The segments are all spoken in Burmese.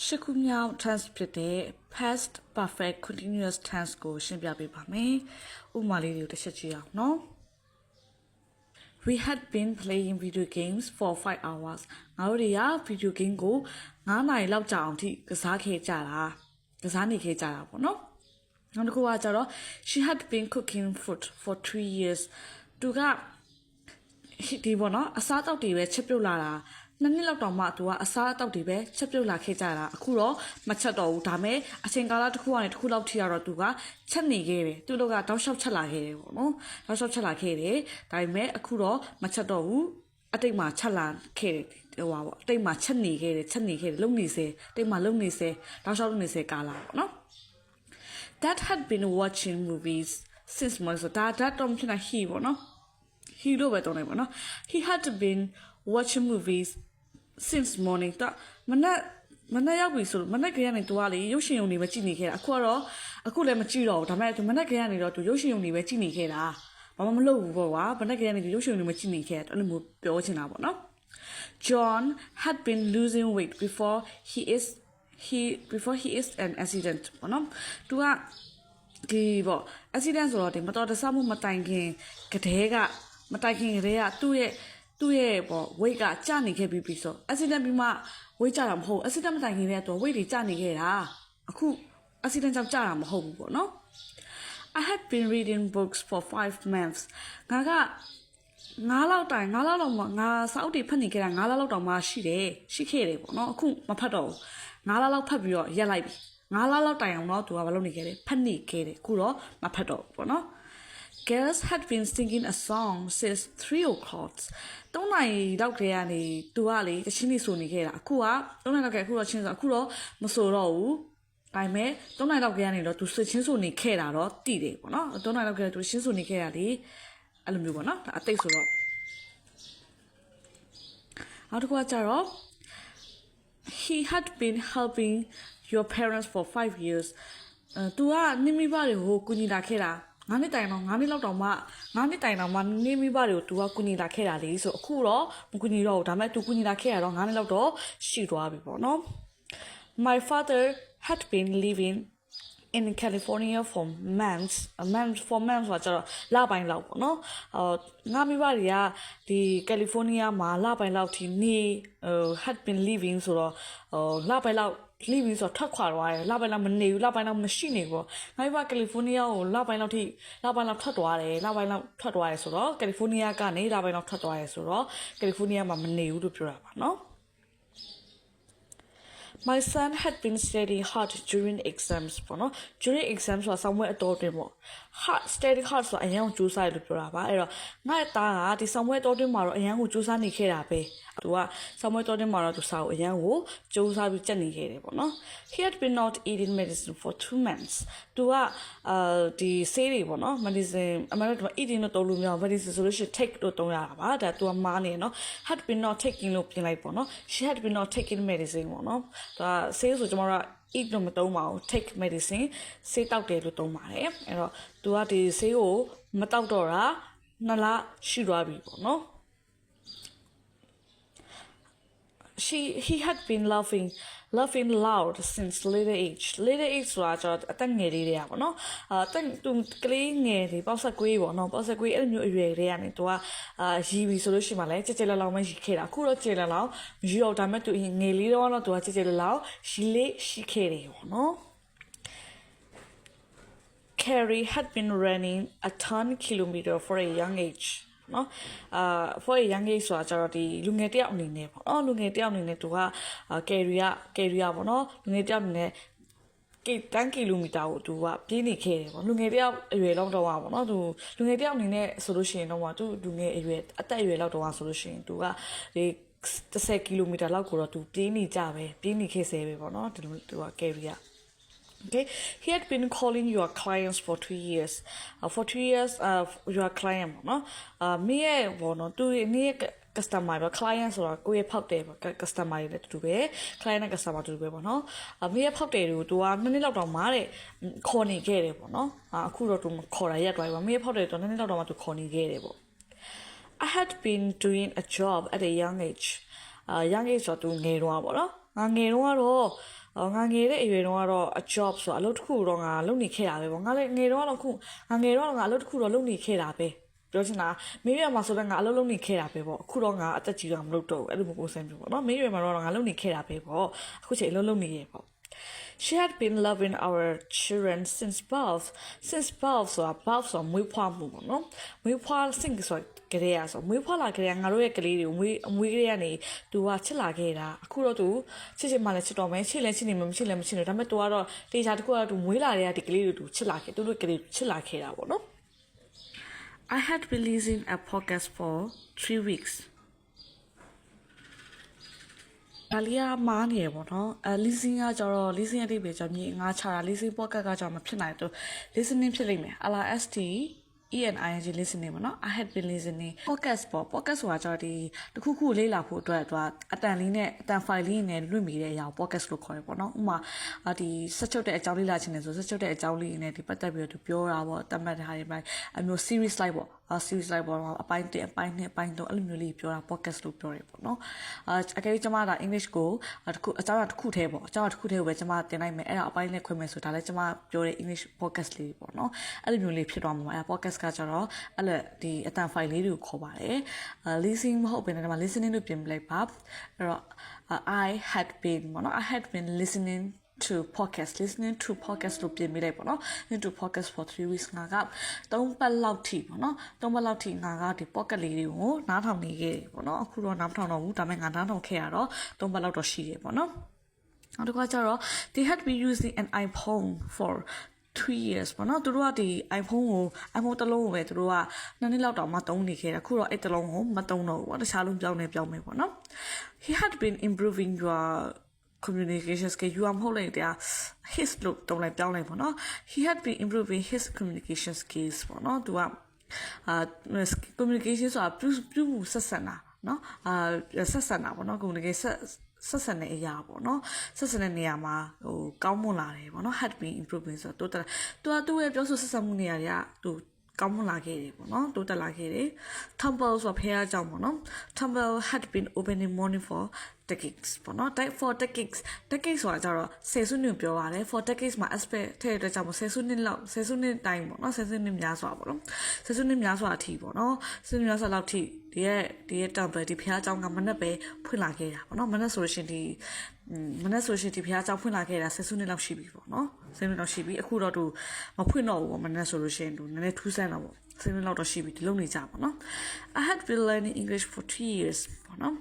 ရှစ်ခုမြောက် tense ဖြစ်တဲ့ past perfect continuous tense ကိုရှင်းပြပေးပါမယ်။ဥပမာလေးတွေကိုတစ်ချက်ကြည့်အောင်နော်။ We had been playing video games for 5 hours. ငါတို့တွေက video game ကို9နာရီလောက်ကြာအောင်ထိကစားနေခဲ့ကြတာပေါ့နော်။နောက်တစ်ခုကကျတော့ she had been cooking food for 3 years. သူကဒီပေါ့နော်အစားအသောက်တွေပဲချက်ပြုတ်လာတာနှစ်လောက်တောင်မှသူကအစားအသောက်တွေပဲချက်ပြုတ်လာခဲ့ကြတာအခုတော့မချက်တော့ဘူးဒါမဲ့အချိန်ကာလတစ်ခုကနေတစ်ခုလောက်ထိတော့သူကချက်နေခဲ့တယ်သူတို့ကတောက်လျှောက်ချက်လာခဲ့တယ်ပေါ့နော်တောက်လျှောက်ချက်လာခဲ့တယ်ဒါပေမဲ့အခုတော့မချက်တော့ဘူးအတိတ်မှာချက်လာခဲ့တယ်ဟိုပါပေါ့အတိတ်မှာချက်နေခဲ့တယ်လုံနေစေအတိတ်မှာလုံနေစေတောက်လျှောက်လုံနေစေကာလပေါ့နော် That had been watching movies since morning so that တော့ဖြစ်နေ he ပေါ့နော် he လို့ပဲတောင်းနေပေါ့နော် he had been watching movies since morning တာမနေ့ရောက်ပြီဆိုမနေ့ကရနေသူကလေရုပ်ရှင်ရုံတွေပဲကြည့်နေခဲ့တာအခုလည်းမကြည့်တော့ဘူးဒါပေမဲ့သူမနေ့ကရနေတော့သူရုပ်ရှင်ရုံတွေပဲကြည့်နေခဲ့တာဘာမှမလုပ်ဘူးပေါ့ကွာမနေ့ကရနေသူရုပ်ရှင်ရုံတွေပဲကြည့်နေခဲ့တယ်အဲ့လိုမျိုးပြောချင်တာပေါ့နော် John had been losing weight before he is an accident ပေါ့နော်သူကဒီပေါ့ accident ဆိုတော့ဒီမတော်တဆမှုမတိုင်ခင်ကတည်းကသူ့ရဲ့ပေါ့ weight ကကျနေခဲ့ပြီဆို accident ပြီးမှ weight ကျတာမဟုတ် accident မတိုင်ခင်တည်းက weight တွေကျနေခဲ့တာအခု accident ကြောင့်ကျတာမဟုတ်ဘူးပေါ့နော် I had been reading books for 5 months ငါက9လောက်တော့ငါစာအုပ်တွေဖတ်နေခဲ့တာ9လောက်တောင်မှရှိခဲ့တယ်ပေါ့နော်အခုမဖတ်တော့ဘူး9လောက်ဖတ်ပြီးတော့ရက်လိုက်ပြီ9လောက်တိုင်အောင်တော့သူကမလုပ်နေခဲ့တယ်ဖတ်နေခဲ့တယ်အခုတော့မဖတ်တော့ဘူးပေါ့နော်Girls had been singing a song since 3 o'clock. 3 နာရီလောက်တည်းကနေသူကလေတချင်းလေးဆိုနေခဲ့တာအခုက3နာရီလောက်ကအခုတော့ချင်းဆိုအခုတော့မဆိုတော့ဘူးဒါပေမဲ့3နာရီလောက်ကနေတော့သူချင်းဆိုနေခဲ့တာတော့တည်တယ်ပေါ့နော်3နာရီလောက်ကသူချင်းဆိုနေခဲ့တာလေအဲ့လိုမျိုးပေါ့နော်ဒါအသိဆိုတော့နောက်တစ်ခုကကြတော့ he had been helping your parents for 5 years. သူကနိမိဘတွေကိုကူညီလာခဲ့တာ9နှစ်တိုင်တော့9နှစ်လောက်တောင်မှနေမိဘတွေကိုသူကကူညီလာခဲ့တာလေဆိုအခုတော့မကူညီတော့ဘူးဒါပေမဲ့သူကူညီလာခဲ့ရတော့9နှစ်လောက်တော့ရှိသွားပြီပေါ့နော် My father had been living in California for months ဆိုတော့လပိုင်းလောက်ပေါ့နော်ငါမိဘတွေကဒီ California မှာလပိုင်းလောက်ထိနေhad been living ဆိုတော့လပိုင်းလောက်live ဆိုတော့ထွက်ခွာသွားတယ်လပိုင်းလောက်မနေဘူးလပိုင်းလောက်မရှိနေဘူးငါ့ဘက်ကယ်လီဖိုးနီးယားကိုလပိုင်းလောက်ထွက်သွားတယ်ဆိုတော့ကယ်လီဖိုးနီးယားကနေလပိုင်းလောက်ထွက်သွားတယ်ဆိုတော့ကယ်လီဖိုးနီးယားမှာမနေဘူးလို့ပြောတာပါနော် My son had been studying hard during exams ပေါ့နော် during exams ဆိုတာ somewhere အတော်တွင်ပေါ့ study hard ဆိုတာအရင်ကကြိုးစားတယ်လို့ပြောတာပါအဲ့တော့ငါ့သားကဒီ somewhere အတော်တွင်မှာတော့အရင်ကကြိုးစားနေခဲ့တာပဲသူက somewhere အတော်တွင်မှာတော့သူစာကိုအရင်ကိုကြိုးစားပြီးကြက်နေခဲ့တယ်ပေါ့နော် He had been not eating medicine for 2 months သူကဒီဆေးတွေပေါ့နော် medicine အမှန်တော့ eating လို့သုံးလို့မရဘူး medicine ဆိုလို့ရှိရင် take လို့သုံးရတာပါဒါသူကမားနေနော် had been not taking လို့ပြင်လိုက်ပေါ့နော် she had been not taking medicine ပေါ့နော်ဒါဆေးဆိုကျွန်တော်တို့ eat လို့မသုံးပါဘူး take medicine ဆေးတောက်တယ်လို့သုံးပါတယ်အဲ့တော့သူကဒီဆေးကိုမတောက်တော့တာ2လရှိသွားပြီပေါ့နော် He had been laughing loud since little age ဆိုတာကျတော့အသက်ငယ်လေးတွေကပေါ့နော်တက်သူကလေးငယ်တွေပေါက်ဆက်ကွေးပေါ့နော်ပေါက်ဆက်ကွေးအဲ့လိုမျိုးအရွယ်တွေကနေသူကရီးပြီဆိုလို့ရှိမှလည်းကြက်ကြက်လောက်မှရီးခဲ့တာအခုတော့ကြက်လောက်မရီးတော့ဒါပေမဲ့သူငယ်လေးတော့သူကကြက်ကြက်လောက်ရီးလေးရှိခဲ့တယ်ပေါ့နော် Carrie had been running a 10 kilometer for a young ageနော်for a young age ဆိုတာကျတော့ဒီလူငယ်တယောက်အနေနဲ့ပေါ့နော်လူငယ်တယောက်အနေနဲ့သူကကယ်ရီယာပေါ့နော်လူငယ်တယောက်အနေနဲ့10 ကီလိုမီတာကိုသူကပြေးနေခဲ့တယ်ပေါ့လူငယ်တယောက်အရွယ်လောက်တော့ပေါ့နော်သူလူငယ်တယောက်အနေနဲ့ဆိုလို့ရှိရင်တော့သူလူငယ်အရွယ်အသက်အရွယ်လောက်တော့ဆိုလို့ရှိရင်သူကဒီ10 ကီလိုမီတာလောက်ကိုတော့သူပြေးနေခဲ့စေပဲပေါ့နော်ဒီလိုသူကကယ်ရီယာOkay, he had been calling your clients for 2 years. For 2 years, your client, no? Me, no, tu ni customer, client ဆိုတာကိုယ့်ရဲ့ဖောက်တယ်ပေါ့ customer တွေလည်းတူပဲ client နဲ့ customer တူပဲပေါ့နော်မေးရဖောက်တယ်ကို तू က2နှစ်လောက်တောင်မှတဲ့ခေါ်နေခဲ့တယ်ပေါ့နော်အခုတော့ तू ခေါ်တာရက်သွားပြီပေါ့မေးရဖောက်တယ်တော့2နှစ်လောက်တောင်မှ तू ခေါ်နေခဲ့တယ်ပေါ့ I had been doing a job at a young age young age ဆိုတော့ तू ငယ်တော့ပေါ့နော် ငါငယ်တော့ကတော့ငါငယ်တဲ့အရွယ်တော့ကတော့ a job ဆိုအလုပ်တစ်ခုတော့ငါလုပ်နေခဲ့တာပဲပေါ့ငါလည်းငယ်တော့ကတော့ခုငါငယ်တော့ငါအလုပ်တစ်ခုတော့လုပ်နေခဲ့တာပဲပြောချင်တာမေးရမှာဆိုတော့ငါအလုပ်လုပ်နေခဲ့တာပဲပေါ့အခုတော့ငါအသက်ကြီးတော့မလုပ်တော့ဘူးအဲ့လိုမျိုးပုံစံမျိုးပေါ့နော်မေးရမှာတော့ငါလုပ်နေခဲ့တာပဲပေါ့အခုချိန်အလုပ်လုပ်နေရပေါ့She had been loving our children since birth. Since birth ဆိုတာ birth ဆိုတာမွေးဖွားမှုပေါ့နော်။မွေးဖွား since ဆိုတာကလေးอ่ะဆိုမွေးဖွားလာကလေးငါတို့ရဲ့ကလေးတွေကိုမွေးကလေးကနေသူကချစ်လာခဲ့တာအခုတော့သူချစ်ချင်မှလည်းချစ်တော့မယ်ချစ်လည်းချစ်နေမှာမချစ်လည်းမချစ်နေဒါပေမဲ့သူကတော့တေချာတခုကတော့သူမွေးလာတဲ့ဒီကလေးတွေကိုသူချစ်လာခဲ့သူတို့ကလေးချစ်လာခဲ့တာပေါ့နော် I had been listening a podcast for 3 weeksအလီယာမားနေရပေါ့နော်listening ကကျတော့ listening အတိတ်ပဲကျမြေငါချတာ listening podcast ကကျတော့မဖြစ်နိုင်တော့ listening ဖြစ်လိမ့်မယ် LST ENING listening ပေါ့နော် I had been listening podcast ပေါ့ podcast ဆိုတာကျတော့ဒီတခုခုလေးလာဖို့အတွက်သူကအတန်လေးနဲ့အတန် file လေးနဲ့လွှင့်မိတဲ့အရာကို podcast လို့ခေါ်တယ်ပေါ့နော်ဥပမာဒီဆက်ချုပ်တဲ့အကြောင်းလေးလာချင်တယ်ဆိုဆက်ချုပ်တဲ့အကြောင်းလေးနဲ့ဒီပတ်သက်ပြီးတော့သူပြောတာပေါ့တတ်မှတ်တဲ့ဟာတွေပိုင်းအမျိုး series လိုက်ပေါ့series လိုက်ပေါ့အပိုင်း1အပိုင်း2အပိုင်း3အဲ့လိုမျိုးလေးပြောတာ podcast လို့ပြောတယ်ပေါ့နော်အကယ်၍ကျွန်မဒါ English ကိုတခုအကြောင်းတစ်ခုတည်းပေါ့အကြောင်းတစ်ခုတည်းကိုပဲကျွန်မတင်လိုက်မယ်အဲ့ဒါအပိုင်းနဲ့ခွဲမယ်ဆိုဒါလည်းကျွန်မပြောတဲ့ English podcast လေးပေါ့နော်အဲ့လိုမျိုးလေးဖြစ်သွားမှာအဲ့ podcast ကကျတော့အဲ့လိုဒီအတန် file လေးတွေကိုခေါ်ပါတယ်listening မဟုတ်ဘဲနဲ့ဒီမှာ listening လို့ပြင်ပလိုက်ပါအဲ့တော့ I had been ပေါ့နော် I had been listening to listening to podcast လို့ပြင်ပေးလိုက်ပေါ့နော် into podcast for 3 weeks ငါက3ပတ်လောက်ထိပေါ့နော်3ပတ်လောက်ထိငါကဒီ podcast လေးတွေကိုနားထောင်နေခဲ့တယ်ပေါ့နော်အခုတော့နားထောင်တော့ဘူးဒါပေမဲ့ငါနားထောင်ခဲ့ရတော့3ပတ်လောက်တော့ရှိတယ်ပေါ့နော်နောက်တစ်ခါကျတော့ they had been using an iPhone for 3 years ပေါ့နော်သူတို့ကဒီ iPhone တစ်လုံးကိုပဲသူတို့က2နှစ်လောက်တောင်မှသုံးနေခဲ့တာအခုတော့အဲ့တစ်လုံးကိုမသုံးတော့ဘူးပေါ့တခြားလုံးပြောင်းမယ်ပေါ့နော် he had been improving your communication skill you are မဟုတ်လိုက်တဲ့ his လို့တုံးလိုက်ပြောင်းလိုက်ပေါ့နော် he had been improving his communication skills ပေါ့နော်သူကcommunication ဆိုတာပြုမှုဆက်ဆံတာเนาะဆက်ဆံတာပေါ့နော် communicationဆက်ဆံတဲ့အရာပေါ့နော်ဆက်ဆံတဲ့နေရာမှာကောင်းမွန်လာတယ်ပေါ့နော် had been improving ဆိုတော့သူရဲ့ပြောဆိုဆက်ဆံမှုနေရာတွေကသူကောင်းမွန်လာခဲ့တယ်ပေါ့နော်တိုးတက်လာခဲ့တယ် Temple ဆိုဖះအကြောင်းပေါ့နော် Temple had been open in morning for decades ပေါ့နော် for decades ဆိုတာကျတော့10စုနှစ်ပြောရတယ် for decades မှာ aspect ထည့်တဲ့အတွက်ကြောင့်10စုနှစ်တိုင်းပေါ့နော်10စုနှစ်များစွာပေါ့နော်10စုနှစ်များစွာအထိပေါ့နော်10စုနှစ်များစွာလောက်ထိဒီရဲ့ Temple ဒီဖះအကြောင်းကမနဲ့ပဲဖွင့်လာခဲ့တာပေါ့နော်မနဲ့ဆိုရှင်ဒီဖះအကြောင်းဖွင့်လာခဲ့တာ10စုနှစ်လောက်ရှိပြီပေါ့နော်10စုနှစ်လောက်ရှိပြီအခုတော့သူမဖွင့်တော့ဘူးပေါ့မနဲ့ဆိုလို့ရှင်သူနည်းနည်းထူးဆန်းတော့ပေါ့10စုနှစ်လောက်တော့ရှိပြီဒီလုံနေကြပေါ့နော် I had been learning English for 2 years ပေါ့နော်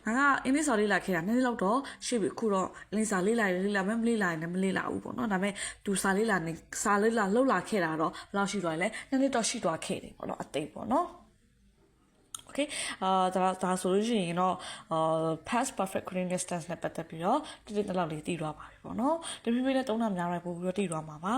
ငါကအင်္ဂလိပ်စာလေ့လာခဲ့တာနည်းနည်းလောက်တော့ရှိပြီအခုတော့အင်္ဂလိပ်စာလေ့လာမယ်မလေ့လာရင်လည်းမလေ့လာဘူးပေါ့နော်ဒါပေမဲ့သူစာလေ့လာလှုပ်လာခဲ့တာတော့ဘယ်လောက်ရှိသွားလဲနည်းနည်းတော့ရှိသွားခဲ့တယ်ပေါ့နော်အသိပေါ့နော်Okay ဒါဆိုလို့ရှိရင်တော့ past perfect continuous tense နဲ့ပတ်သက်ပြီးတော့တိတိကျကျလေးသိသွားပါပြီပေါ့နော်တဖြည်းဖြည်းနဲ့သုံးတာများလိုက်ပို့ပြီးတော့သိသွားမှာပါ